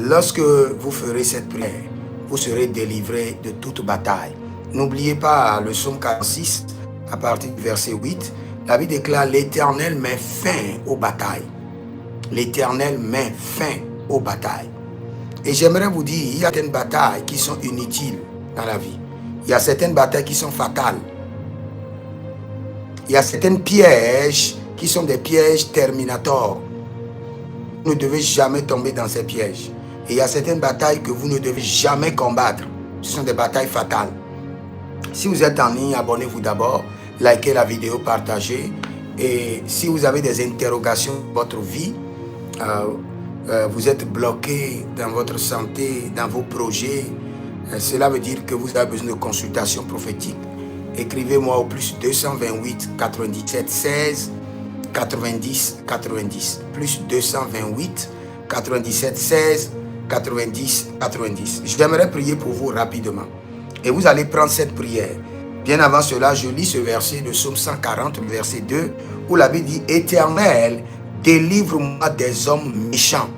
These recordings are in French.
Lorsque vous ferez cette prière, vous serez délivré de toute bataille. N'oubliez pas le psaume 46, à partir du verset 8. La Bible déclare: l'Éternel met fin aux batailles. L'Éternel met fin aux batailles. Et j'aimerais vous dire, il y a certaines batailles qui sont inutiles dans la vie. Il y a certaines batailles qui sont fatales. Il y a certains pièges qui sont des pièges terminators. Vous ne devez jamais tomber dans ces pièges. Et il y a certaines batailles que vous ne devez jamais combattre. Ce sont des batailles fatales. Si vous êtes en ligne, abonnez-vous d'abord, likez la vidéo, partagez. Et si vous avez des interrogations dans votre vie, vous êtes bloqué dans votre santé, dans vos projets, cela veut dire que vous avez besoin de consultation prophétique. Écrivez-moi au plus 228 97 16 90 90. Plus 228 97 16 90 90. J'aimerais prier pour vous rapidement. Et vous allez prendre cette prière. Bien avant cela, je lis ce verset de Psaume 140, verset 2, où la Bible dit: Éternel, délivre-moi des hommes méchants.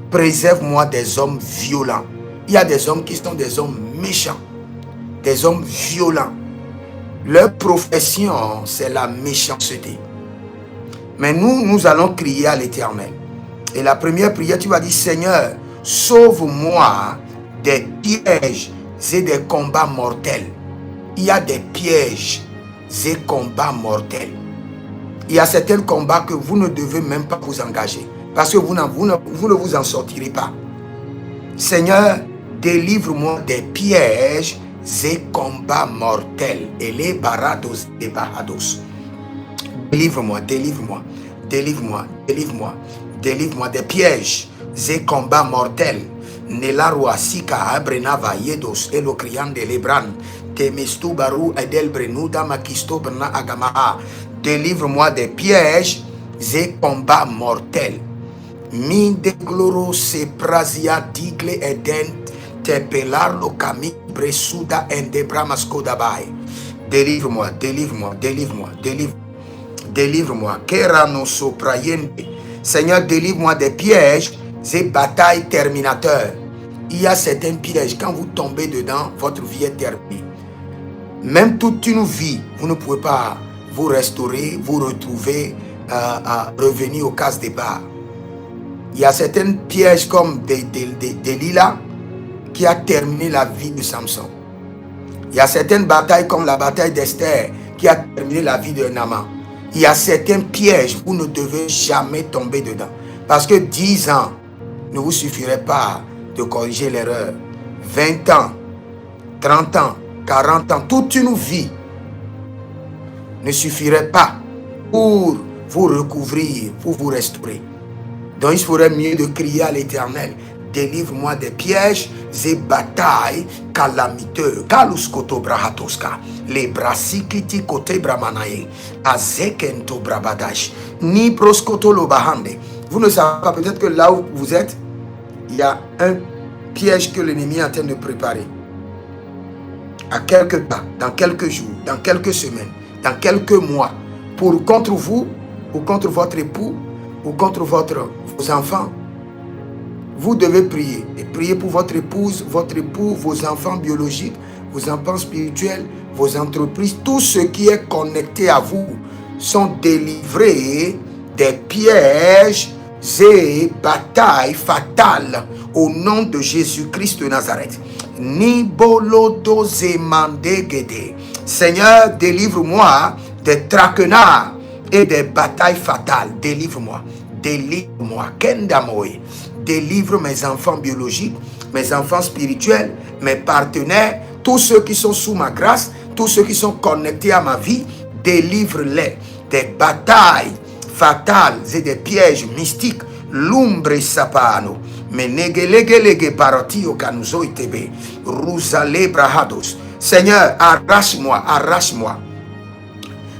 Préserve-moi des hommes violents. Il y a des hommes qui sont des hommes méchants, des hommes violents. Leur profession, c'est la méchanceté. Mais nous allons crier à l'Éternel. Et la première prière, tu vas dire: Seigneur, sauve-moi des pièges et des combats mortels. Il y a des pièges et combats mortels. Il y a certains combats que vous ne devez même pas vous engager, parce que vous ne vous en sortirez pas. Seigneur, délivre-moi des pièges et combats mortels. Et les barados et barados. Délivre-moi, délivre-moi, délivre-moi, délivre-moi, délivre-moi des pièges et combats mortels. Nelarwa sika abrenava yedos elocrian de lebran temestu baru edel brenuda makisto brna agamaha. Délivre-moi des pièges et combats mortels. Min de gloro se prazia digle eden te pelar lo kami bresuda endebra maskodabai. Délivre-moi, délivre-moi, délivre-moi, délivre-moi. Délivre-moi. Kerano soprayende. Seigneur, délivre-moi des pièges et batailles terminateurs. Il y a certains pièges, quand vous tombez dedans, votre vie est terminée. Même toute une vie, vous ne pouvez pas vous restaurer, vous retrouver, revenir au casse départ. Il y a certains pièges comme Delilah qui a terminé la vie de Samson. Il y a certaines batailles comme la bataille d'Esther qui a terminé la vie de Naaman. Il y a certains pièges, vous ne devez jamais tomber dedans. Parce que 10 ans ne vous suffirait pas de corriger l'erreur. 20 ans, 30 ans, 40 ans, toute une vie ne suffirait pas pour vous recouvrir, pour vous restaurer. Donc il faudrait mieux de crier à l'Éternel: délivre-moi des pièges et batailles calamiteux. Kaluskoto brahatoska. Les brasikiti kote bramanaye. Azekento brabadash. Ni proskoto lobahande. Vous ne savez pas, peut-être que là où vous êtes, il y a un piège que l'ennemi est en train de préparer. À quelque temps, dans quelques jours, dans quelques semaines, dans quelques mois, contre vous, ou contre votre époux, ou contre vos enfants. Vous devez prier. Et prier pour votre épouse, votre époux, vos enfants biologiques, vos enfants spirituels, vos entreprises. Tout ce qui est connecté à vous sont délivrés des pièges et batailles fatales au nom de Jésus-Christ de Nazareth. Seigneur, délivre-moi des traquenards et des batailles fatales. Délivre-moi. Délivre-moi. Kendamoe. Délivre mes enfants biologiques, mes enfants spirituels, mes partenaires, tous ceux qui sont sous ma grâce, tous ceux qui sont connectés à ma vie. Délivre-les des batailles fatales et des pièges mystiques. L'umbre sapano. Menegelege paratio kanuzo itebe. Rusale brahados. Seigneur, arrache-moi, arrache-moi.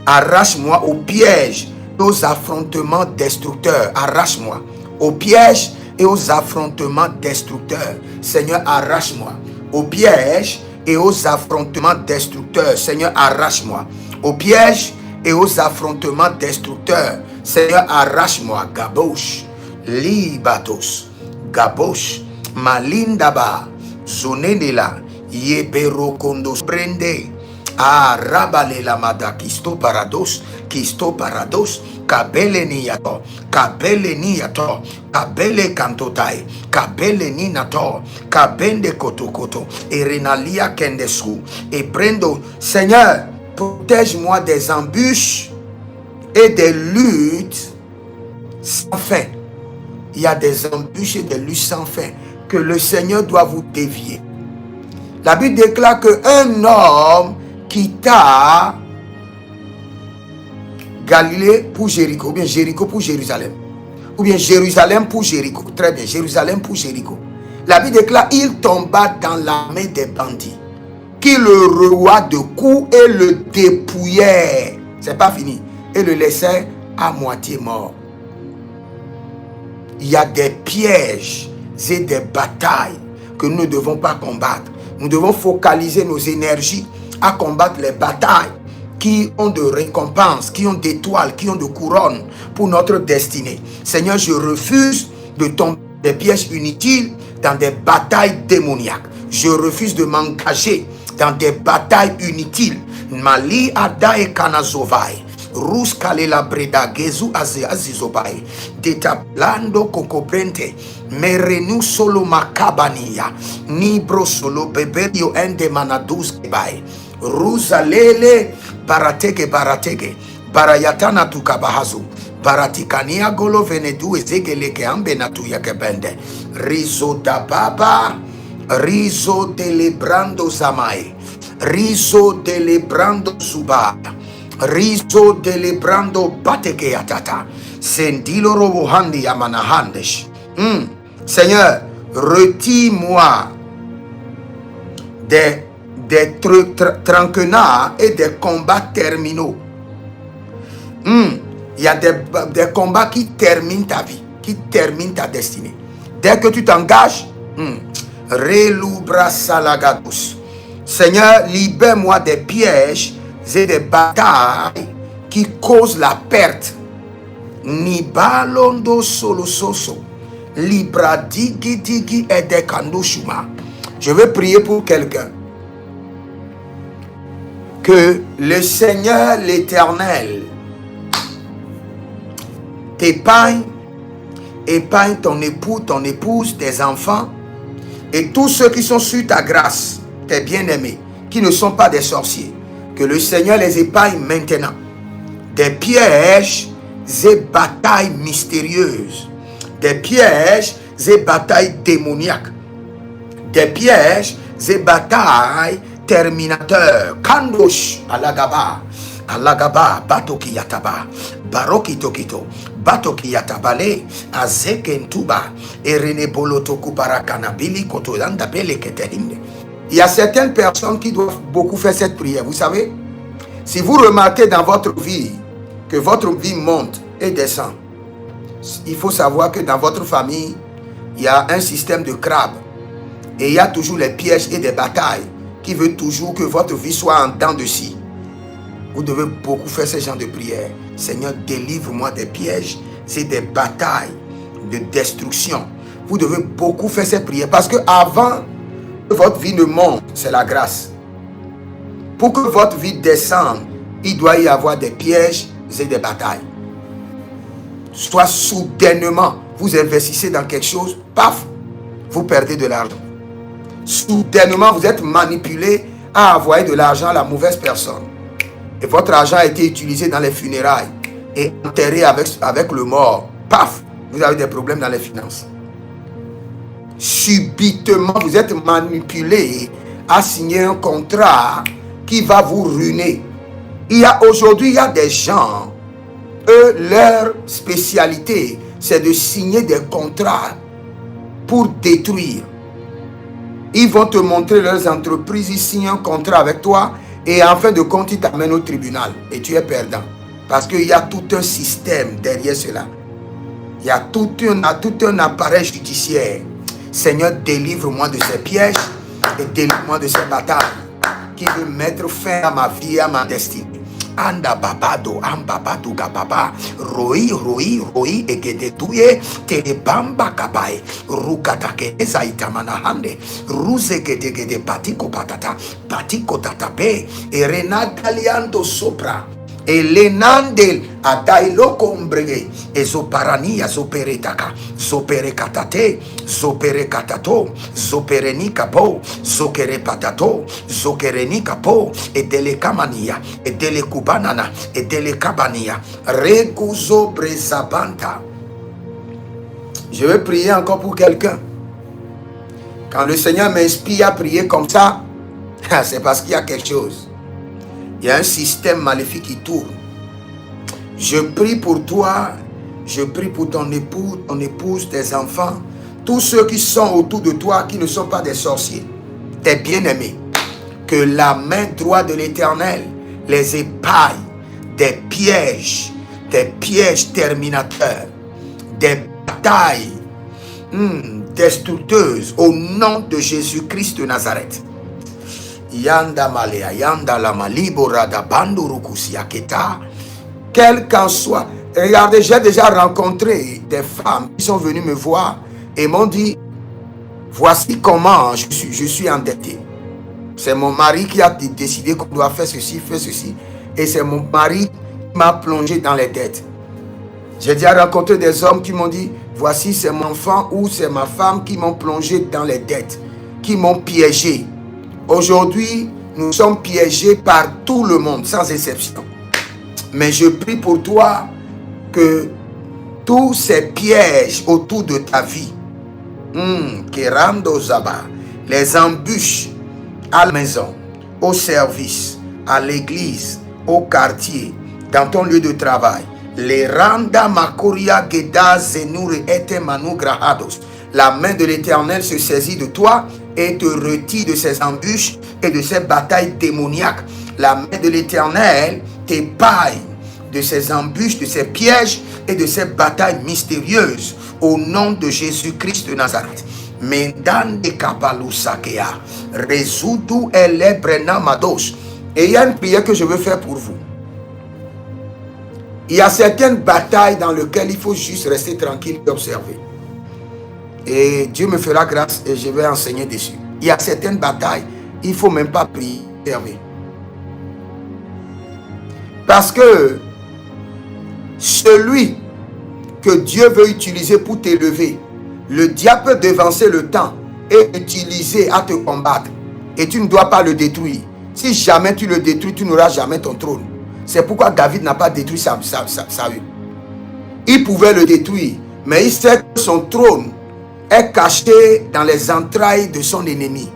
Arrache-moi aux pièges, aux affrontements destructeurs. Arrache-moi aux pièges et aux affrontements destructeurs. Seigneur, arrache-moi aux pièges et aux affrontements destructeurs. Seigneur, arrache-moi aux pièges et aux affrontements destructeurs. Seigneur, arrache-moi. Gabosh, libatos, gabosh, Malindaba, Zonenela, Yebero Kondo Sprende, Ah, Rabale la Mada, Kisto Parados, Kabele Niato, Kabele Niato, Kabele Kantotai, Kabele Ninato, Kabende Kotokoto, et Renalia Kendesu, et Brendo, Seigneur, protège-moi des embûches et des luttes sans fin. Il y a des embûches et des luttes sans fin que le Seigneur doit vous dévier. La Bible déclare qu'un homme quitta Galilée pour Jéricho, ou bien Jéricho pour Jérusalem, ou bien Jérusalem pour Jéricho. Très bien, Jérusalem pour Jéricho. La Bible déclare il tomba dans la main des bandits qui le rouaient de coups et le dépouillaient. C'est pas fini. Et le laissaient à moitié mort. Il y a des pièges et des batailles que nous ne devons pas combattre. Nous devons focaliser nos énergies à combattre les batailles qui ont de récompenses, qui ont d'étoiles, qui ont de couronnes pour notre destinée. Seigneur, je refuse de tomber dans des pièges inutiles, dans des batailles démoniaques. Je refuse de m'engager dans des batailles inutiles. Mali Ada et Kanazovai. Rus Kalela Breda Gezu Azizobai. Detablando Cocobrente. Merenu solo Macabania. Nibro solo Beberio Ende Manadus Bai. Rusalele Barateke Barateke. Barayatana Tukabahazu. Baratikania Golo Venedu Ezegeleke Ambenatu Yakebende. Rizo da Baba. Rizo delebrando Zamai. Rizo delebrando Suba. Rizo delebrando Bateke Atata. Sendilo Robohandi Amanahandesh. Seigneur, retire-moi des traquenards et des combats terminaux. Il y a des combats qui terminent ta vie, qui terminent ta destinée. Dès que tu t'engages, Relubra Salagados. Seigneur, libère-moi des pièges et des batailles qui causent la perte. Nibalondo solo soso. Libra digi digi edekando shuma. Je veux prier pour quelqu'un. Que le Seigneur l'Éternel t'épargne, épargne ton époux, ton épouse, tes enfants et tous ceux qui sont sur ta grâce, tes bien-aimés, qui ne sont pas des sorciers. Que le Seigneur les épargne maintenant des pièges et batailles mystérieuses, des pièges et batailles démoniaques, des pièges et batailles terminateurs. Kandosh alagaba batoki yataba baroki tokito batoki yatabale azekentuba erene boloto kubarakana bili koto yanda bele ketehinde. Il y a certaines personnes qui doivent beaucoup faire cette prière. Vous savez, si vous remarquez dans votre vie que votre vie monte et descend, il faut savoir que dans votre famille, il y a un système de crabe. Et il y a toujours les pièges et des batailles qui veulent toujours que votre vie soit en dents de scie. Vous devez beaucoup faire ce genre de prière. Seigneur, délivre-moi des pièges et des batailles de destruction. Vous devez beaucoup faire cette prière parce que avant que votre vie ne monte, c'est la grâce. Pour que votre vie descende, il doit y avoir des pièges et des batailles. Soit soudainement, vous investissez dans quelque chose, paf, vous perdez de l'argent. Soudainement, vous êtes manipulé à envoyer de l'argent à la mauvaise personne. Et votre argent a été utilisé dans les funérailles et enterré avec le mort. Paf, vous avez des problèmes dans les finances. Subitement, vous êtes manipulé à signer un contrat qui va vous ruiner. Aujourd'hui, il y a des gens, eux, leur spécialité, c'est de signer des contrats pour détruire. Ils vont te montrer leurs entreprises, ils signent un contrat avec toi et en fin de compte, ils t'amènent au tribunal et tu es perdant. Parce qu'il y a tout un système derrière cela. Il y a tout un appareil judiciaire. Seigneur, délivre-moi de ces pièges et délivre-moi de ces batailles qui veulent mettre fin à ma vie, à ma destinée. anda babado ambabado gababa roi egedetuye telebamba kabae rukatake ezaitamana hande ruzegedegede patiko tatape erenagaliando sopra elenandel adailo combrege ezoparania zoperetaka zoperekatate zoperekatato zoperenikapo zokerepatato zokerenikapo edelekamania edelekubanana edelekabania reguzo brezabanta. Je vais prier encore pour quelqu'un. Quand le Seigneur m'inspire à prier comme ça, c'est parce qu'il y a quelque chose. Il y a un système maléfique qui tourne. Je prie pour toi, je prie pour ton époux, ton épouse, tes enfants, tous ceux qui sont autour de toi, qui ne sont pas des sorciers, tes bien-aimés. Que la main droite de l'Éternel les épaille des pièges terminateurs, des batailles destructeuses au nom de Jésus-Christ de Nazareth. Yanda malea, yanda lama libora da bandurukusia keta. Quel qu'en soit. Regardez, j'ai déjà rencontré des femmes qui sont venues me voir et m'ont dit, voici comment je suis endetté. C'est mon mari qui a décidé qu'on doit faire ceci. Et c'est mon mari qui m'a plongé dans les dettes. J'ai déjà rencontré des hommes qui m'ont dit, voici c'est mon enfant ou c'est ma femme qui m'ont plongé dans les dettes, qui m'ont piégé. Aujourd'hui, nous sommes piégés par tout le monde, sans exception. Mais je prie pour toi que tous ces pièges autour de ta vie, les embûches à la maison, au service, à l'église, au quartier, dans ton lieu de travail, les randa makoria geda zenure ete manu grahados. La main de l'Éternel se saisit de toi et te retire de ces embûches et de ces batailles démoniaques. La main de l'Éternel t'épaille de ces embûches, de ces pièges et de ces batailles mystérieuses au nom de Jésus-Christ de Nazareth. Mendande kapalusakea rezudu elebrena mados. Et il y a une prière que je veux faire pour vous. Il y a certaines batailles dans lesquelles il faut juste rester tranquille et observer. Et Dieu me fera grâce et je vais enseigner dessus. Il y a certaines batailles, il ne faut même pas prier, observer. Parce que celui que Dieu veut utiliser pour t'élever, le diable peut devancer le temps et l'utiliser à te combattre. Et tu ne dois pas le détruire. Si jamais tu le détruis, tu n'auras jamais ton trône. C'est pourquoi David n'a pas détruit Saül. Il pouvait le détruire, mais il sait que son trône est caché dans les entrailles de son ennemi.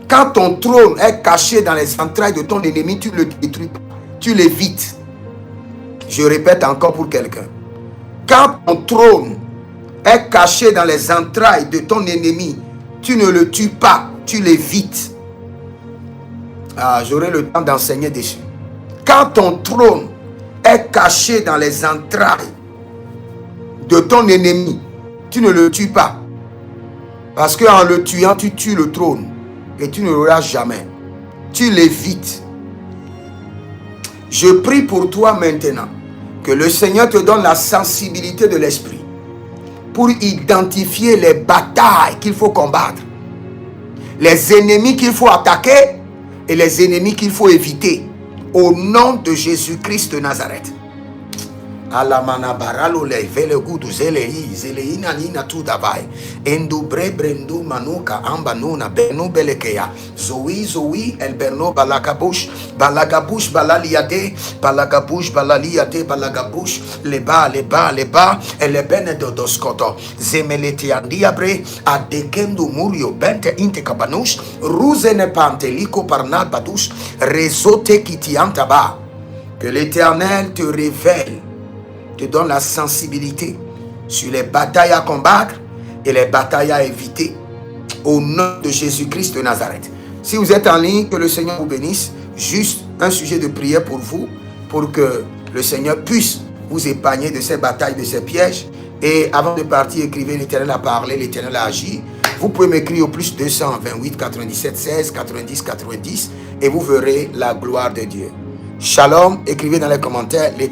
Quand ton trône est caché dans les entrailles de ton ennemi, tu ne le détruis pas, tu l'évites. Je répète encore pour quelqu'un. Quand ton trône est caché dans les entrailles de ton ennemi, tu ne le tues pas, tu l'évites. J'aurai le temps d'enseigner dessus. Quand ton trône est caché dans les entrailles de ton ennemi, tu ne le tues pas. Parce qu'en le tuant, tu tues le trône. Et tu ne l'auras jamais. Tu l'évites. Je prie pour toi maintenant. Que le Seigneur te donne la sensibilité de l'esprit. Pour identifier les batailles qu'il faut combattre. Les ennemis qu'il faut attaquer. Et les ennemis qu'il faut éviter. Au nom de Jésus-Christ de Nazareth. Alamana baralo le vele gudu zelei nina tu davai endu brendu manuka ambanuna benu belekeya zoui el berno balagabush balaliade balagabush leba ele benedo doskoto zemeleti andiabre adekendu murio bente inte kabanush ruzene panteliko parnal badush rezote kitiantaba. Que l'Éternel te révèle, te donne la sensibilité sur les batailles à combattre et les batailles à éviter au nom de Jésus-Christ de Nazareth. Si vous êtes en ligne, que le Seigneur vous bénisse. Juste un sujet de prière pour vous, pour que le Seigneur puisse vous épargner de ces batailles, de ces pièges. Et avant de partir, écrivez: l'Éternel a parlé, l'Éternel a agi. Vous pouvez m'écrire au plus 228 97 16 90 90 et vous verrez la gloire de Dieu. Shalom, écrivez dans les commentaires.